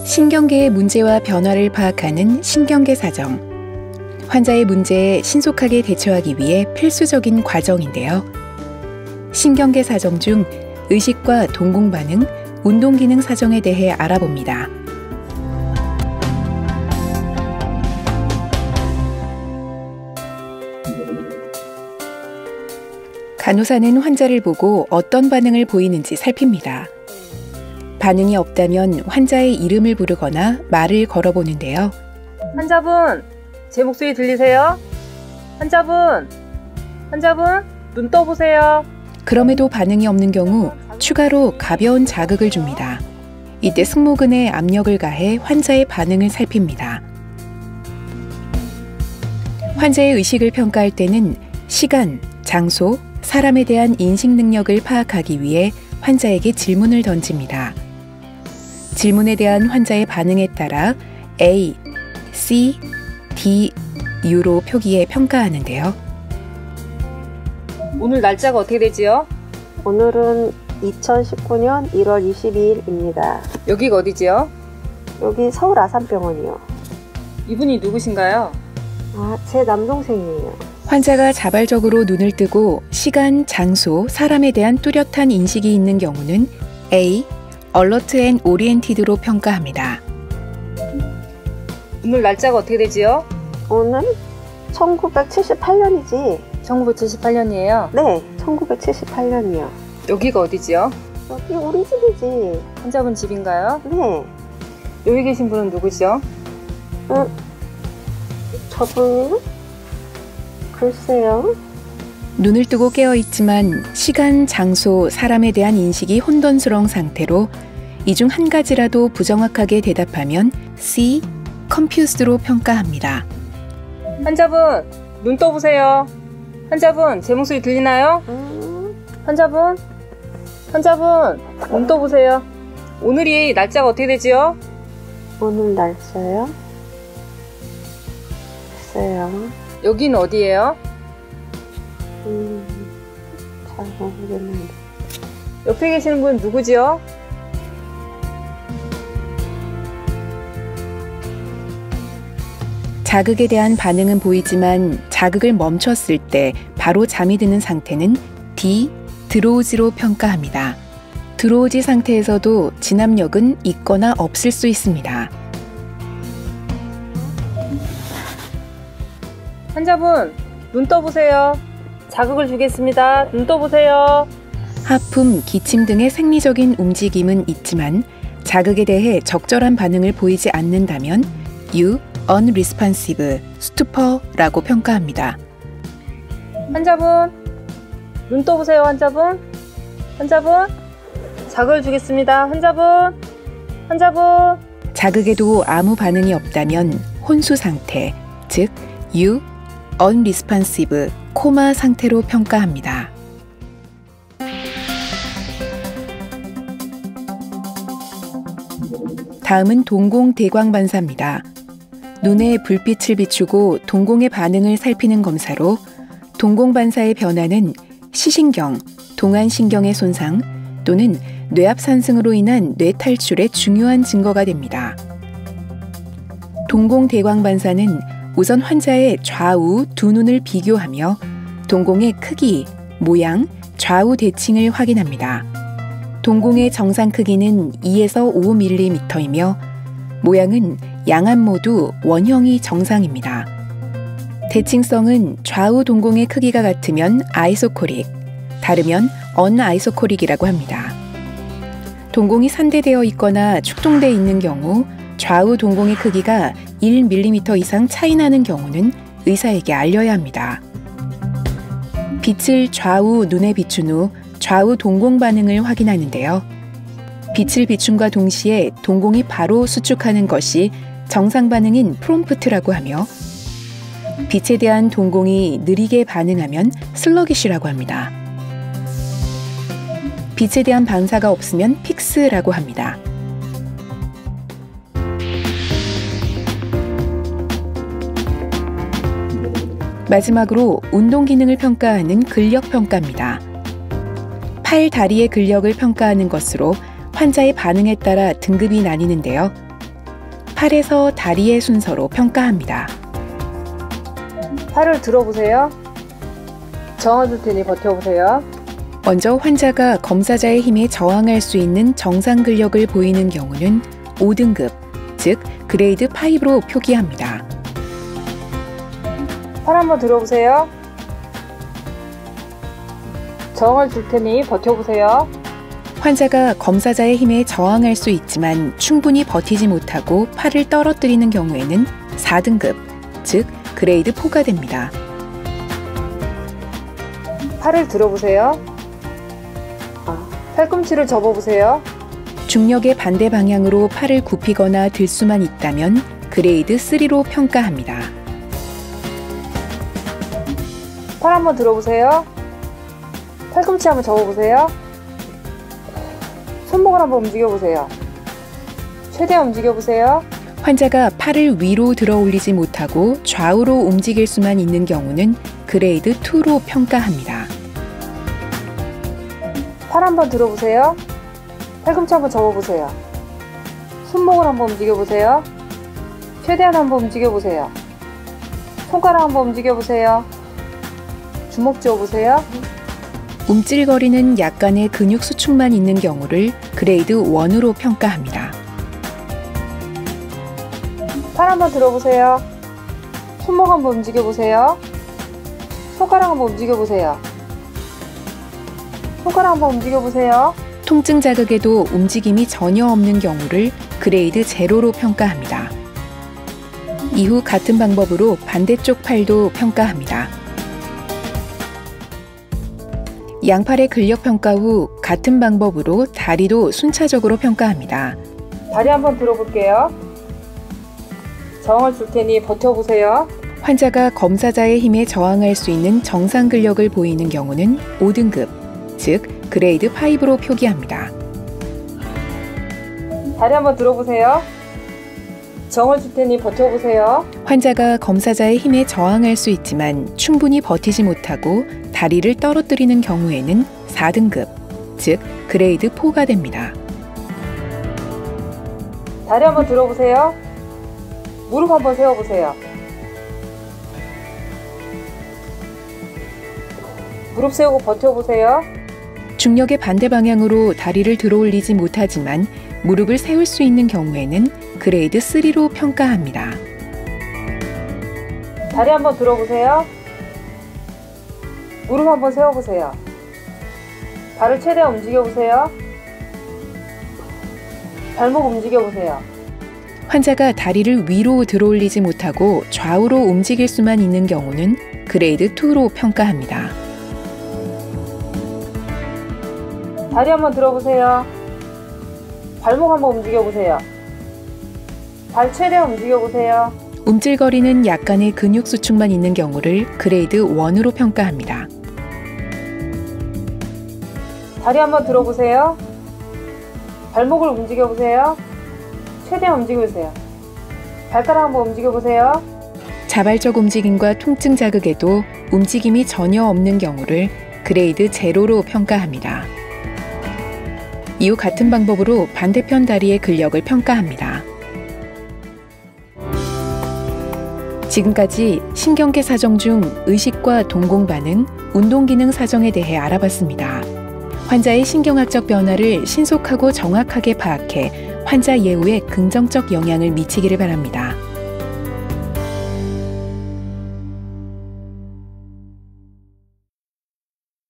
신경계의 문제와 변화를 파악하는 신경계 사정. 환자의 문제에 신속하게 대처하기 위해 필수적인 과정인데요. 신경계 사정 중 의식과 동공 반응, 운동 기능 사정에 대해 알아봅니다. 간호사는 환자를 보고 어떤 반응을 보이는지 살핍니다. 반응이 없다면 환자의 이름을 부르거나 말을 걸어보는데요. 환자분, 제 목소리 들리세요? 환자분, 눈 떠보세요. 그럼에도 반응이 없는 경우 추가로 가벼운 자극을 줍니다. 이때 승모근에 압력을 가해 환자의 반응을 살핍니다. 환자의 의식을 평가할 때는 시간, 장소, 사람에 대한 인식 능력을 파악하기 위해 환자에게 질문을 던집니다. 질문에 대한 환자의 반응에 따라 A, C, D, U로 표기해 평가하는데요. 오늘 날짜가 어떻게 되지요? 오늘은 2019년 1월 22일입니다. 여기가 어디지요? 여기 서울 아산병원이요. 이분이 누구신가요? 제 남동생이에요. 환자가 자발적으로 눈을 뜨고 시간, 장소, 사람에 대한 뚜렷한 인식이 있는 경우는 A, Alert and Oriented로 평가합니다. 오늘 날짜가 어떻게 되지요? 오늘 1978년이지. 1978년이에요? 네, 1978년이요. 여기가 어디지요? 여기 우리 집이지. 환자분 집인가요? 네. 여기 계신 분은 누구죠? 저분이요? 글쎄요. 눈을 뜨고 깨어있지만 시간, 장소, 사람에 대한 인식이 혼돈스러운 상태로 이 중 한 가지라도 부정확하게 대답하면 C, Confused로 평가합니다. 환자분, 눈 떠보세요. 환자분, 제 목소리 들리나요? 환자분, 눈 떠보세요. 오늘이 날짜가 어떻게 되지요? 오늘 날짜요? 글쎄요. 여기는 어디예요? 잘 모르겠는데. 옆에 계시는 분은 누구지요? 자극에 대한 반응은 보이지만 자극을 멈췄을 때 바로 잠이 드는 상태는 D, 드로우지로 평가합니다. 드로우지 상태에서도 진압력은 있거나 없을 수 있습니다. 환자분, 눈 떠보세요. 자극을 주겠습니다. 눈 떠보세요. 하품, 기침 등의 생리적인 움직임은 있지만 자극에 대해 적절한 반응을 보이지 않는다면 U, unresponsive, stupor라고 평가합니다. 환자분, 눈 떠보세요. 환자분, 자극을 주겠습니다. 환자분. 자극에도 아무 반응이 없다면 혼수 상태, 즉 U, unresponsive, 코마 상태로 평가합니다. 다음은 동공대광반사입니다. 눈에 불빛을 비추고 동공의 반응을 살피는 검사로 동공반사의 변화는 시신경, 동안신경의 손상 또는 뇌압 산승으로 인한 뇌 탈출의 중요한 증거가 됩니다. 동공대광반사는 우선 환자의 좌우 두 눈을 비교하며 동공의 크기, 모양, 좌우 대칭을 확인합니다. 동공의 정상 크기는 2에서 5mm이며 모양은 양안 모두 원형이 정상입니다. 대칭성은 좌우 동공의 크기가 같으면 아이소코릭, 다르면 언아이소코릭이라고 합니다. 동공이 산대되어 있거나 축동되어 있는 경우 좌우 동공의 크기가 1mm 이상 차이 나는 경우는 의사에게 알려야 합니다. 빛을 좌우 눈에 비춘 후 좌우 동공 반응을 확인하는데요. 빛을 비춤과 동시에 동공이 바로 수축하는 것이 정상 반응인 프롬프트라고 하며 빛에 대한 동공이 느리게 반응하면 슬러기쉬라고 합니다. 빛에 대한 반사가 없으면 픽스라고 합니다. 마지막으로 운동 기능을 평가하는 근력 평가입니다. 팔, 다리의 근력을 평가하는 것으로 환자의 반응에 따라 등급이 나뉘는데요. 팔에서 다리의 순서로 평가합니다. 팔을 들어보세요. 정해줄 테니 버텨보세요. 먼저 환자가 검사자의 힘에 저항할 수 있는 정상 근력을 보이는 경우는 5등급, 즉 그레이드 5로 표기합니다. 팔 한번 들어보세요. 저항을 줄 테니 버텨보세요. 환자가 검사자의 힘에 저항할 수 있지만 충분히 버티지 못하고 팔을 떨어뜨리는 경우에는 4등급, 즉 그레이드 4가 됩니다. 팔을 들어보세요. 팔꿈치를 접어보세요. 중력의 반대 방향으로 팔을 굽히거나 들 수만 있다면 그레이드 3로 평가합니다. 팔 한번 들어보세요. 팔꿈치 한번 접어보세요. 손목을 한번 움직여보세요. 최대한 움직여보세요. 환자가 팔을 위로 들어 올리지 못하고 좌우로 움직일 수만 있는 경우는 그레이드 2로 평가합니다. 팔 한번 들어보세요. 팔꿈치 한번 접어보세요. 손목을 한번 움직여보세요. 최대한 한번 움직여보세요. 손가락 한번 움직여보세요. 주먹 쥐어보세요. 움찔거리는 약간의 근육 수축만 있는 경우를 그레이드 1으로 평가합니다. 팔 한번 들어보세요. 손목 한번 움직여보세요. 손가락 한번 움직여보세요. 손가락 한번 움직여보세요. 통증 자극에도 움직임이 전혀 없는 경우를 그레이드 0로 평가합니다. 이후 같은 방법으로 반대쪽 팔도 평가합니다. 양팔의 근력 평가 후 같은 방법으로 다리도 순차적으로 평가합니다. 다리 한번 들어볼게요. 저항을 줄 테니 버텨보세요. 환자가 검사자의 힘에 저항할 수 있는 정상 근력을 보이는 경우는 5등급, 즉 그레이드 5로 표기합니다. 다리 한번 들어보세요. 저항을 줄 테니 버텨보세요. 환자가 검사자의 힘에 저항할 수 있지만 충분히 버티지 못하고 다리를 떨어뜨리는 경우에는 4등급, 즉 그레이드 4가 됩니다. 다리 한번 들어보세요. 무릎 한번 세워보세요. 무릎 세우고 버텨보세요. 중력의 반대 방향으로 다리를 들어 올리지 못하지만 무릎을 세울 수 있는 경우에는 그레이드 3로 평가합니다. 다리 한번 들어보세요. 무릎 한번 세워보세요. 발을 최대한 움직여보세요. 발목 움직여보세요. 환자가 다리를 위로 들어 올리지 못하고 좌우로 움직일 수만 있는 경우는 그레이드 2로 평가합니다. 다리 한번 들어보세요. 발목 한번 움직여보세요. 발 최대한 움직여보세요. 움찔거리는 약간의 근육 수축만 있는 경우를 그레이드 1으로 평가합니다. 다리 한번 들어보세요. 발목을 움직여보세요. 최대한 움직여보세요. 발가락 한번 움직여보세요. 자발적 움직임과 통증 자극에도 움직임이 전혀 없는 경우를 그레이드 0로 평가합니다. 이후 같은 방법으로 반대편 다리의 근력을 평가합니다. 지금까지 신경계 사정 중 의식과 동공 반응, 운동 기능 사정에 대해 알아봤습니다. 환자의 신경학적 변화를 신속하고 정확하게 파악해 환자 예후에 긍정적 영향을 미치기를 바랍니다.